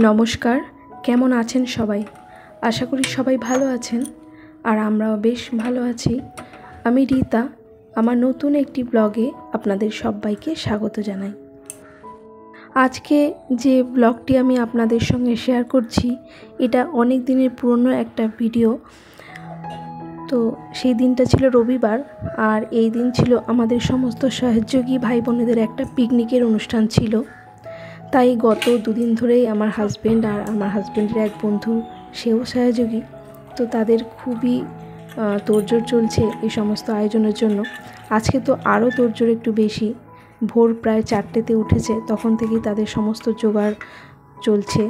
নমস্কার, কেমন আছেন সবাই? আশা করি সবাই ভালো আছেন আর আমরাও বেশ ভালো আছি। আমি রীতা, আমার নতুন একটি ব্লগে আপনাদের সবাইকে স্বাগত জানাই। আজকে যে ব্লগটি আমি আপনাদের সঙ্গে শেয়ার করছি এটা অনেক দিনের পুরনো একটা ভিডিও। তো সেই দিনটা ছিল রবিবার আর এই দিন ছিল আমাদের সমস্ত সহযোগী ভাই বোনেদের একটা পিকনিকের অনুষ্ঠান ছিল। তাই গত দুদিন ধরেই আমার হাজব্যান্ড আর আমার হাজব্যান্ডের এক বন্ধু, সেও সহযোগী, তো তাদের খুবই তোড়জোড় চলছে এই সমস্ত আয়োজনের জন্য। আজকে তো আরও তোড়জোড় একটু বেশি, ভোর প্রায় 4টেতে উঠেছে, তখন থেকেই তাদের সমস্ত জোগাড় চলছে।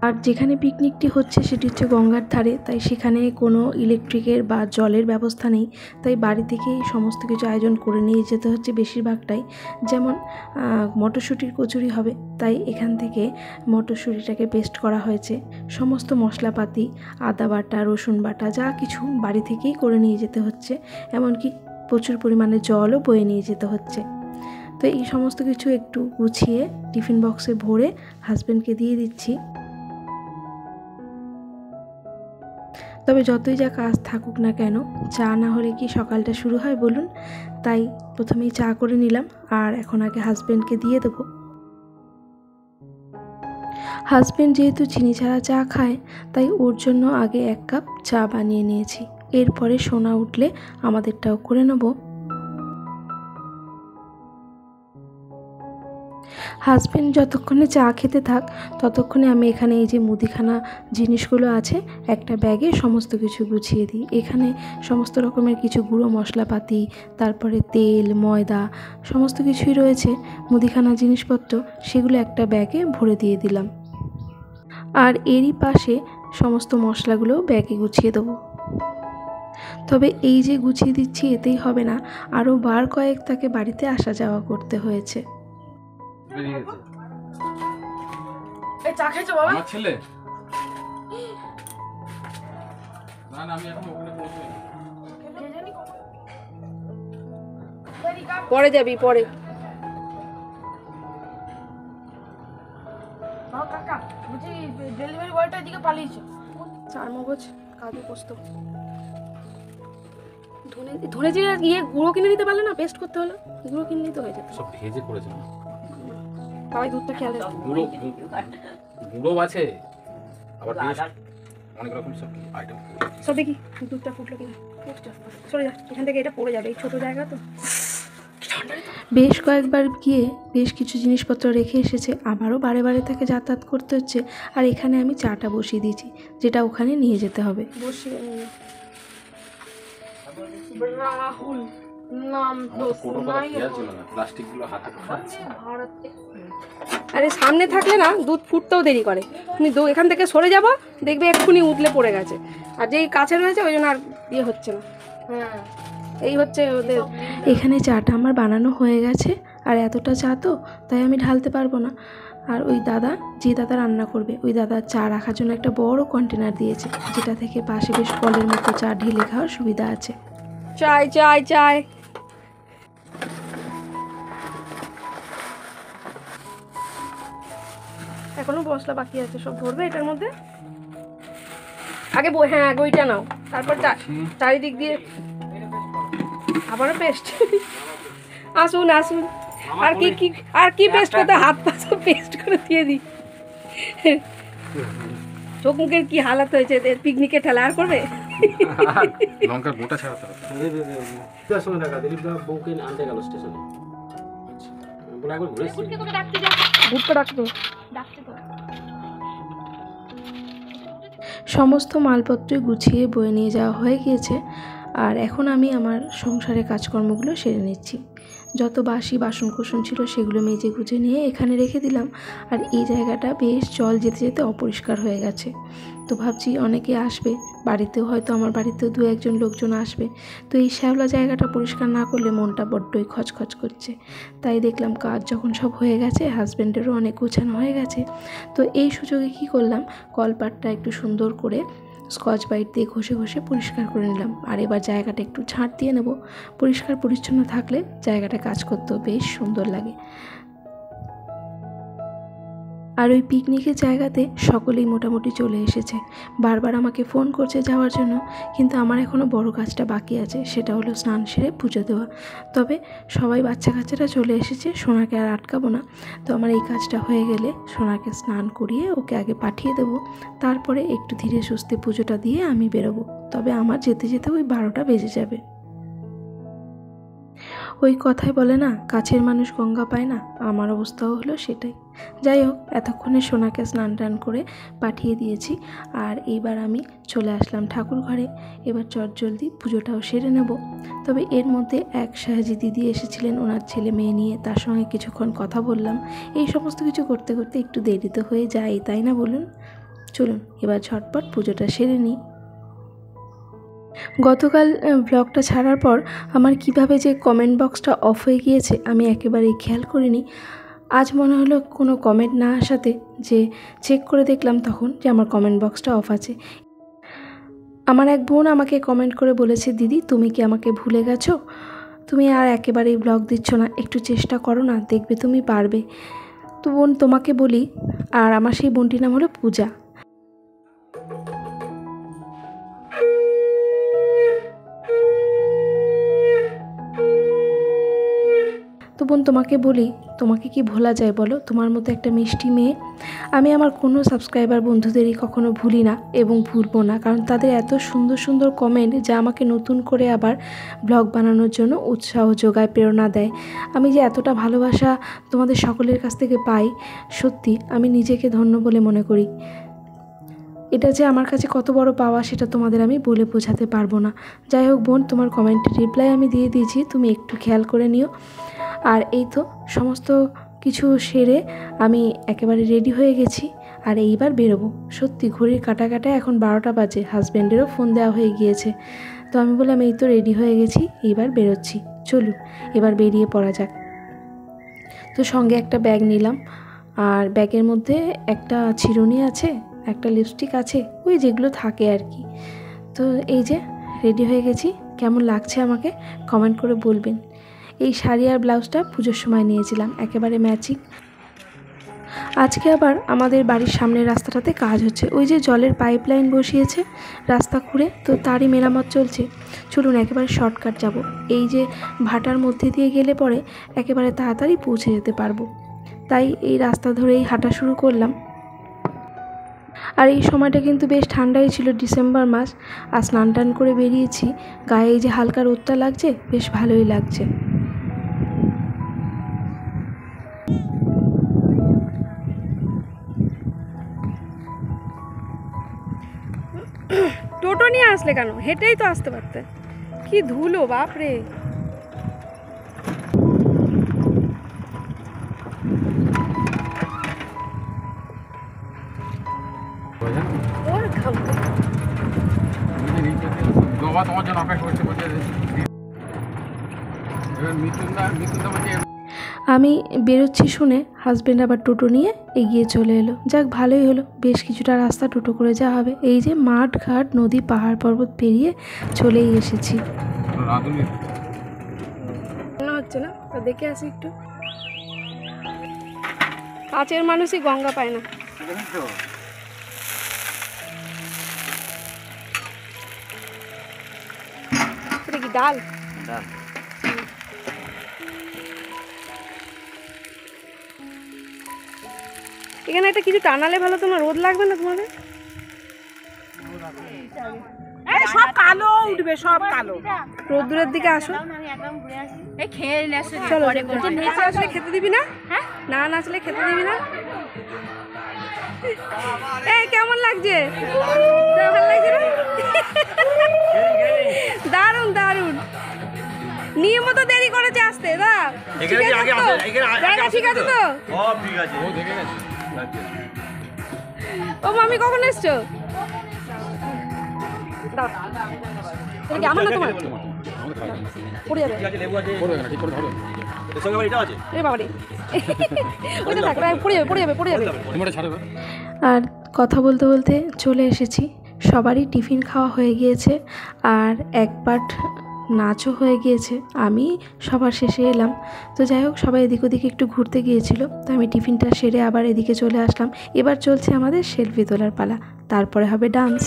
আর যেখানে পিকনিকটি হচ্ছে সেটি হচ্ছে গঙ্গার ধারে, তাই সেখানে কোনো ইলেকট্রিকের বা জলের ব্যবস্থা নেই, তাই বাড়ি থেকেই সমস্ত কিছু আয়োজন করে নিয়ে যেতে হচ্ছে বেশিরভাগটাই। যেমন মটরশুঁটির কচুরি হবে, তাই এখান থেকে মটরশুঁটিটাকে পেস্ট করা হয়েছে। সমস্ত মশলাপাতি, আদা বাটা, রসুন বাটা, যা কিছু বাড়ি থেকেই করে নিয়ে যেতে হচ্ছে। এমনকি প্রচুর পরিমাণে জলও বয়ে নিয়ে যেতে হচ্ছে। তো এই সমস্ত কিছু একটু গুছিয়ে টিফিন বক্সে ভরে হাজব্যান্ডকে দিয়ে দিচ্ছি। তবে যতই যা কাজ থাকুক না কেন, চা না হলে কি সকালটা শুরু হয় বলুন? তাই প্রথমেই চা করে নিলাম আর এখন আগে হাজব্যান্ডকে দিয়ে দেবো। হাজব্যান্ড যেহেতু চিনি ছাড়া চা খায়, তাই ওর জন্য আগে 1 কাপ চা বানিয়ে নিয়েছি। এরপরে সোনা উঠলে আমাদেরটাও করে নেবো। হাজব্যান্ড যতক্ষণে চা খেতে থাক ততক্ষণে আমি এখানে এই যে মুদিখানা জিনিসগুলো আছে একটা ব্যাগে সমস্ত কিছু গুছিয়ে দিই। এখানে সমস্ত রকমের কিছু গুঁড়ো মশলাপাতি, তারপরে তেল, ময়দা, সমস্ত কিছুই রয়েছে মুদিখানা জিনিসপত্র, সেগুলো একটা ব্যাগে ভরে দিয়ে দিলাম। আর এরই পাশে সমস্ত মশলাগুলো ব্যাগে গুছিয়ে দেবো। তবে এই যে গুছিয়ে দিচ্ছি এতেই হবে না, আরও বার কয়েক তাকে বাড়িতে আসা যাওয়া করতে হয়েছে। চা খেয়েছো বাবা? আমার ছেলে না না, আমি এখন ওখানে পৌঁছাই। পরে যাবি পরে। কাকা বুঝি ডেলিভারি বয়টা এদিকে পালিয়েছে। 4 মগজ কাজু পোস্ত ধনে জিরে গিয়ে গুঁড়ো কিনে নিতে পারলে না, পেস্ট করতে হলো, গুঁড়ো কিনে নিতে হয়ে যেত। সব ভেজে করেছে না, সবাই দুধটা খেয়াল রাখবে। গুঁড়ো আছে, আবার অনেক রকম সব আইটেম। সব দেখি দুধটা ফুটলো কিনা। সরে যা এখান থেকে, এটা পড়ে যাবে, এই ছোট জায়গা তো। বেশ কয়েকবার গিয়ে বেশ কিছু জিনিসপত্র রেখে এসেছে, আবারও বারে বারে তাকে যাতায়াত করতে হচ্ছে। আর এখানে আমি চাটা বসিয়ে দিয়েছি, যেটা ওখানে নিয়ে যেতে হবে। বসিয়ে রাহুল নাম তো শোনাই প্লাস্টিকগুলো হাতে। আরে সামনে থাকলে না দুধ ফুটতেও দেরি করে। তুমি এখান থেকে সরে যাবো, দেখবে এক্ষুনি উতলে পড়ে গেছে। আর যেই কাছে রয়েছে ওই জন্য আর ইয়ে হচ্ছে না। হ্যাঁ, এই হচ্ছে ওদের। এখানে চাটা আমার বানানো হয়ে গেছে, আর এতটা চা তো তাই আমি ঢালতে পারবো না। আর ওই দাদা, যে দাদা রান্না করবে, ওই দাদা চা রাখার জন্য একটা বড় কন্টেনার দিয়েছে, যেটা থেকে পাশে বেশ কলের মতো চা ঢেলে খাওয়ার সুবিধা আছে। চাই চাই চাই। এখনো মশলা বাকি আছে, সব ভরবে এটার মধ্যে। আগে হ্যাঁ ওইটা নাও, তারপর চারিদিক দিয়ে আবারও পেস্ট। আসুন আসুন, আর কি পেস্ট করতে, হাত পা সব পেস্ট করে দিয়ে দিই। চোখ মুখের কি হালাত হয়েছে, পিকনিকে ঠেলা আর করবে। লঙ্কার গোটা ছাড়াতে হবে। শুনে দেখা দিলীপদা বউকে আনতে গেল স্টেশনে। বলে একবার ঘুরে এসেছি। ভুট্টা ডাকতো। সমস্ত মালপত্রই গুছিয়ে বয়ে নিয়ে যাওয়া হয়ে গিয়েছে, আর এখন আমি আমার সংসারের কাজকর্মগুলো সেরে নিচ্ছি। যত বাসি বাসনকোসন ছিল সেগুলো মেজে গুজে নিয়ে এখানে রেখে দিলাম। আর এই জায়গাটা বেশ জল যেতে যেতে অপরিষ্কার হয়ে গেছে, তো ভাবছি অনেকে আসবে, বাড়িতেও হয়তো আমার বাড়িতেও 2-1 লোকজন আসবে, তো এই শ্যাওলা জায়গাটা পরিষ্কার না করলে মনটা বড্ডই খচখচ করছে। তাই দেখলাম কাজ যখন সব হয়ে গেছে, হাজব্যান্ডেরও অনেক গোছানো হয়ে গেছে, তো এই সুযোগে কি করলাম, কলপাটটা একটু সুন্দর করে স্কচ ব্রাইট দিয়ে ঘষে ঘষে পরিষ্কার করে নিলাম। আর এবার জায়গাটা একটু ঝাঁট দিয়ে নেব। পরিষ্কার পরিচ্ছন্ন থাকলে জায়গাটা কাজ করতেও বেশ সুন্দর লাগে। আর ওই পিকনিকের জায়গাতে সকলেই মোটামুটি চলে এসেছে। বারবার আমাকে ফোন করছে যাওয়ার জন্য, কিন্তু আমার এখনও বড় কাজটা বাকি আছে, সেটা হলো স্নান সেরে পুজো দেওয়া। তবে সবাই বাচ্চা কাচ্চারা চলে এসেছে, সোনাকে আর আটকাবো না। তো আমার এই কাজটা হয়ে গেলে সোনাকে স্নান করিয়ে ওকে আগে পাঠিয়ে দেবো, তারপরে একটু ধীরে সুস্থে পুজোটা দিয়ে আমি বেরোবো। তবে আমার যেতে যেতে ওই 12টা বেজে যাবে। ওই কথাই বলে না, কাছের মানুষ গঙ্গা পায় না, আমার অবস্থাও হলো সেটাই। যাই হোক, এতক্ষণে সোনাকে স্নান টান করে পাঠিয়ে দিয়েছি। আর এইবার আমি চলে আসলাম ঠাকুর ঘরে। এবার চটজলদি পুজোটাও সেরে নেব। তবে এর মধ্যে এক সাহাজি দিদি এসেছিলেন ওনার ছেলে মেয়ে নিয়ে, তার সঙ্গে কিছুক্ষণ কথা বললাম। এই সমস্ত কিছু করতে করতে একটু দেরি তো হয়ে যায়, তাই না বলুন? চলুন এবার ঝটপট পুজোটা সেরে নিই। গতকাল ব্লগটা ছাড়ার পর আমার কিভাবে যে কমেন্ট বক্সটা অফ হয়ে গিয়েছে আমি একেবারেই খেয়াল করিনি। আজ মনে হলো কোনো কমেন্ট না আসাতে যে চেক করে দেখলাম তখন যে আমার কমেন্ট বক্সটা অফ আছে। আমার এক বোন আমাকে কমেন্ট করে বলেছে, দিদি তুমি কি আমাকে ভুলে গেছো? তুমি আর একেবারেই ব্লগ দিচ্ছ না, একটু চেষ্টা করো না, দেখবে তুমি পারবে। তো বোন তোমাকে বলি, আর আমার সেই বোনটির নাম হলো পূজা। তো বোন তোমাকে বলি, তোমাকে কি ভোলা যায় বলো? তোমার মতো একটা মিষ্টি মেয়ে। আমি আমার কোনো সাবস্ক্রাইবার বন্ধুদেরই কখনো ভুলি না এবং ভুলবো না, কারণ তাদের এত সুন্দর সুন্দর কমেন্ট যা আমাকে নতুন করে আবার ব্লগ বানানোর জন্য উৎসাহ যোগায়, প্রেরণা দেয়। আমি যে এতটা ভালোবাসা তোমাদের সকলের কাছ থেকে পাই, সত্যি আমি নিজেকে ধন্য বলে মনে করি। এটা যে আমার কাছে কত বড় পাওয়া সেটা তোমাদের আমি বলে বোঝাতে পারবো না। যাই হোক বোন, তোমার কমেন্টের রিপ্লাই আমি দিয়ে দিয়েছি, তুমি একটু খেয়াল করে নিও। আর এই তো সমস্ত কিছু সেরে আমি একেবারে রেডি হয়ে গেছি আর এইবার বেরোবো। সত্যি ঘড়ির কাটায় এখন 12টা বাজে, হাজব্যান্ডেরও ফোন দেওয়া হয়ে গিয়েছে। তো আমি বললাম এই তো রেডি হয়ে গেছি, এইবার বেরোচ্ছি, চলুন এবার বেরিয়ে পড়া যাক। তো সঙ্গে একটা ব্যাগ নিলাম, আর ব্যাগের মধ্যে একটা চিরুনি আছে, একটা লিপস্টিক আছে, ওই যেগুলো থাকে আর কি। তো এই যে রেডি হয়ে গেছি। কেমন লাগছে আমাকে কমেন্ট করে বলবেন। এই শাড়ি আর ব্লাউজটা পুজোর সময় নিয়েছিলাম, একেবারে ম্যাচিং। আজকে আবার আমাদের বাড়ির সামনের রাস্তাটাতে কাজ হচ্ছে, ওই যে জলের পাইপলাইন বসিয়েছে রাস্তা খুঁড়ে, তো তারই মেরামত চলছে। চলুন একেবারে শর্টকাট যাব, এই যে ভাটার মধ্যে দিয়ে গেলে পরে একেবারে তাড়াতাড়ি পৌঁছে যেতে পারবো। তাই এই রাস্তা ধরেই হাঁটা শুরু করলাম। আর এই সময়টা কিন্তু বেশ ঠান্ডাই ছিল, ডিসেম্বর মাস। আর স্নান টান করে বেরিয়েছি, গায়ে এই যে হালকা রোদটা লাগছে, বেশ ভালোই লাগছে। টোটো নিয়ে আসলে কেন? হেঁটেই তো আসতে পারতে। কি ধুলো বাপরে। ওর খাবো বাবা তোমার জন্য অপেক্ষা করছে, বলছে মৃত্যুন্দা বলছে। আমি বেরোচ্ছি শুনে হাজব্যান্ড আবার টোটো নিয়ে এগিয়ে চলে এলো। যাক ভালোই হলো, বেশ কিছুটা রাস্তা টোটো করে যাওয়া হবে। এই যে মাঠ ঘাট নদী পাহাড় পর্বত পেরিয়ে চলেই এসেছি। মনে হচ্ছে না, তো দেখে আসি একটু। কাছের মানুষই গঙ্গা পায় না। এটা কি ডাল? এখানে একটা কিছু টানালে ভালো, তোমার রোদ লাগবে না তোমাদের? সব কালো উঠবে, সব কালো। রোদ্দুরের দিকে আসো। চলো নিচে আসলে খেতে দিবি না? না নাচলে খেতে দিবি না? এই কেমন লাগছে? ভালো লাগছে না? দারুণ দারুণ। নিয়মত দেরি করেছে আসতে, না ঠিক আছে তো? ও মামি কখন এসছো? আমার না তোমার পড়ে যাবে। আর কথা বলতে বলতে চলে এসেছি। সবারই টিফিন খাওয়া হয়ে গিয়েছে, আর এক পাট নাচও হয়ে গিয়েছে, আমি সবার শেষে এলাম। তো যাই হোক, সবাই এদিক ওদিকে একটু ঘুরতে গিয়েছিল, তো আমি টিফিনটা সেরে আবার এদিকে চলে আসলাম। এবার চলছে আমাদের সেলফি তোলার পালা, তারপরে হবে ডান্স।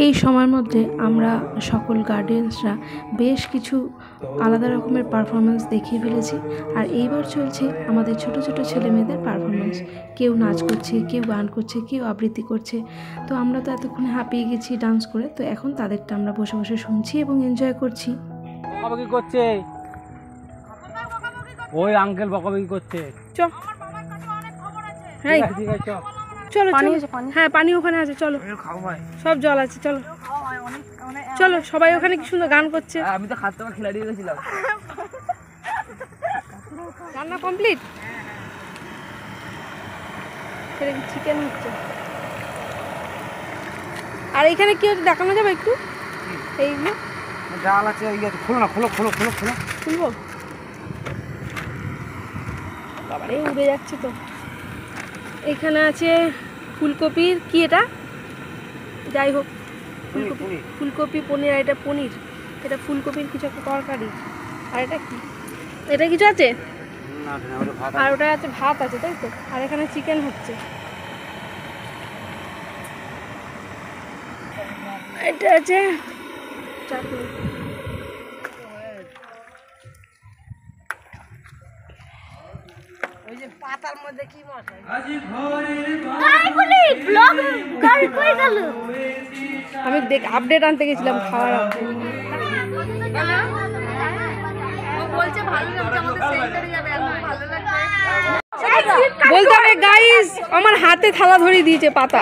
এই সময়ের মধ্যে আমরা সকল গার্ডিয়ানসরা বেশ কিছু আলাদা রকমের পারফরমেন্স দেখিয়ে ফেলেছি। আর এইবার চলছে আমাদের ছোট ছোট ছেলে মেয়েদের পারফরমেন্স। কেউ নাচ করছে, কেউ গান করছে, কেউ আবৃত্তি করছে। তো আমরা তো এতক্ষণে হাঁপিয়ে গেছি ডান্স করে, তো এখন তাদেরটা আমরা বসে বসে শুনছি এবং এনজয় করছি। বকাবকি করছে, ওই আঙ্কেল বকাবকি করছে। চল ঠিক আছে, ঠিক আছে, চল। চলো চলো, হ্যাঁ পানি ওখানে আছে, চলো সব জল আছে, চলো চলো। সবাই ওখানে কি সুন্দর গান করছে। আমি তো খাতে খেলা দিয়ে গেছিলাম। রান্না কমপ্লিট, চিকেন হচ্ছে। আর এখানে কি হচ্ছে দেখানো যাবে একটু? এইগুলো ডাল আছে, খোলো না, খোলো খোলো খোলো খোলো। খুলবো, বাবারে উড়ে যাচ্ছে তো। এখানে আছে ফুলকপির, কি এটা যাই হোক, ফুলকপি পনির। আর এটা পনির, এটা ফুলকপির কিছু একটা তরকারি। আর এটা কি, এটা কিছু আছে, আর ওটা আছে ভাত আছে, তাই তো। আর এখানে চিকেন হচ্ছে। এটা আছে চাটনি। ওই যে পাতার মধ্যে কি মশলা, আমি দেখ আপডেট আনতে গেছিলাম, খাওয়ার আপডেট। বলতে হবে গাইস, আমার হাতে থালা ধরিয়ে দিয়েছে পাতা।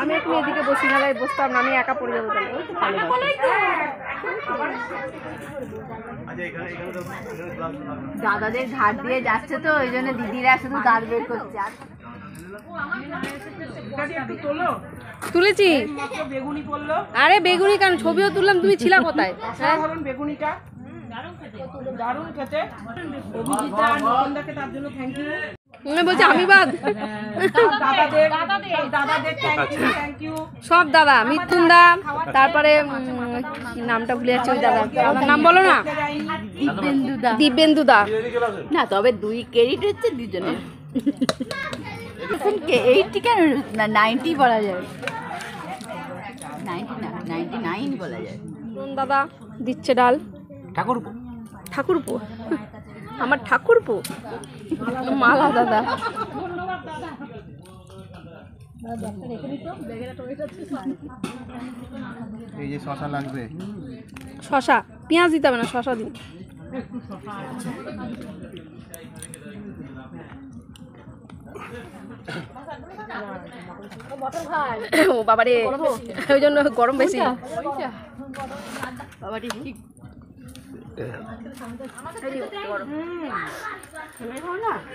আমি এখন এদিকে বসি, না বসতাম না, আমি একা পড়ে যাবো। দাদাদের ঘাট দিয়ে যাচ্ছে তো, ওই জন্য দিদিরা শুধু দাঁত বের করছে। তুলেছি, আরে বেগুনি কেন, ছবিও তুললাম। তুমি ছিলা কোথায়? বেগুনিটা দারুণ খেতে। অভিজিৎ আর নন্দনদাকে তার জন্য থ্যাংক ইউ। বলছি আমি বাদ, দাদাদের থ্যাংক ইউ। সব দাদা, মিথুন দা, তারপরে নামটা ভুলে যাচ্ছি, ওই দাদা নাম বলো না, দিব্যেন্দু দা। না তবে দুই ক্রেডিট হচ্ছে দুজনের। এইটি কেন না 90 বলা যায়, 90 না 99 বলা যায়। দাদা দিচ্ছে ডাল। ঠাকুরপো, ঠাকুরপো, আমার ঠাকুরপো মালা দাদা। এই যে শশা লাগবে, শশা, পেঁয়াজ দিতে হবে না, শশা দিন। ও বাবারে, ওই জন্য গরম বেশি।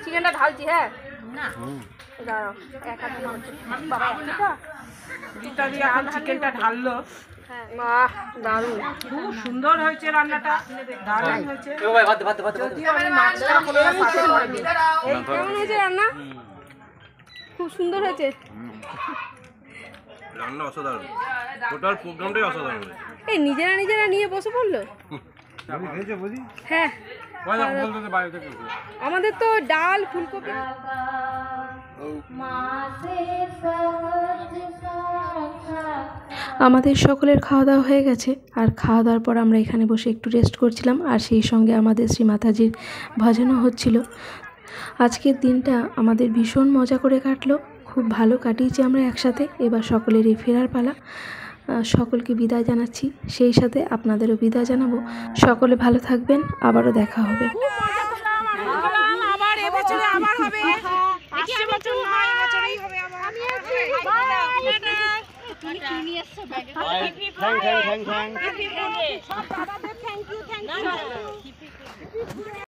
চিকেনটা ঢালছি, হ্যাঁ চিকেনটা ঢাললো। বাহ দারুণ। খুব সুন্দর হয়েছে রান্নাটা, দারুণ হয়েছে। যদিও আমি মাছটা কোনোদিন পাতে করিনি। কেমন হয়েছে রান্না? খুব সুন্দর হয়েছে। রান্না অসাধারণ, টোটাল প্রোগ্রামটাই অসাধারণ। এই নিজেরা নিয়ে বসে পড়লো। হ্যাঁ আমাদের তো ডাল ফুলকপি। আমাদের সকলের খাওয়া দাওয়া হয়ে গেছে, আর খাওয়া দাওয়ার পর আমরা এখানে বসে একটু রেস্ট করছিলাম, আর সেই সঙ্গে আমাদের শ্রী মাতাজির ভজনও হচ্ছিল। আজকের দিনটা আমাদের ভীষণ মজা করে কাটলো, খুব ভালো কাটিয়েছি আমরা একসাথে। এবার সকলেরই ফেরার পালা। সকলকে বিদায় জানাচ্ছি, সেই সাথে আপনাদেরও বিদায় জানাবো। সকলে ভালো থাকবেন, আবারও দেখা হবে। আবার এবছরে আবার হবে। আসছে বছর নয়, এবছরেই হবে আবার। Thank you. সব দাদাদের থ্যাংক ইউ।